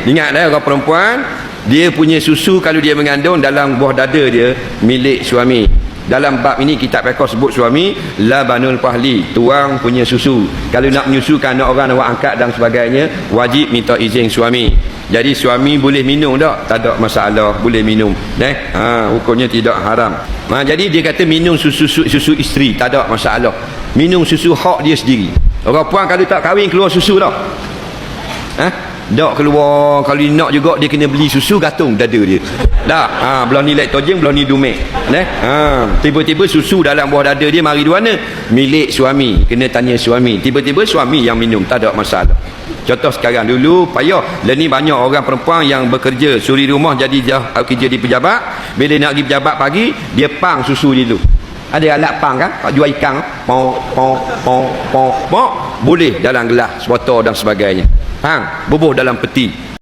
Ingat dah orang perempuan, dia punya susu kalau dia mengandung dalam buah dada dia milik suami. Dalam bab ini kitab fiqh sebut suami labanul fahli, tuang punya susu. Kalau nak menyusukan anak orang, awak angkat dan sebagainya, wajib minta izin suami. Jadi suami boleh minum tak ada masalah, boleh minum. Hukumnya tidak haram. Jadi dia kata minum susu isteri tak ada masalah. Minum susu hak dia sendiri. Orang puan kalau tak kahwin keluar susu dah. Tak keluar. Kalau dia nak juga dia kena beli susu gantung dada dia. Dah. Belah ni laktogen, belah ni dumek. Tiba-tiba susu dalam buah dada dia mari di mana? Milik suami. Kena tanya suami. Tiba-tiba suami yang minum, tak ada masalah. Contoh sekarang, dulu payah. Lah ni banyak orang perempuan yang bekerja suri rumah, jadi kerja di pejabat. Bila nak pergi pejabat pagi, dia pang susu dia dulu. Ada alat pang kan? Jual ikan. Boleh dalam gelas, botol dan sebagainya. Bubuh dalam peti.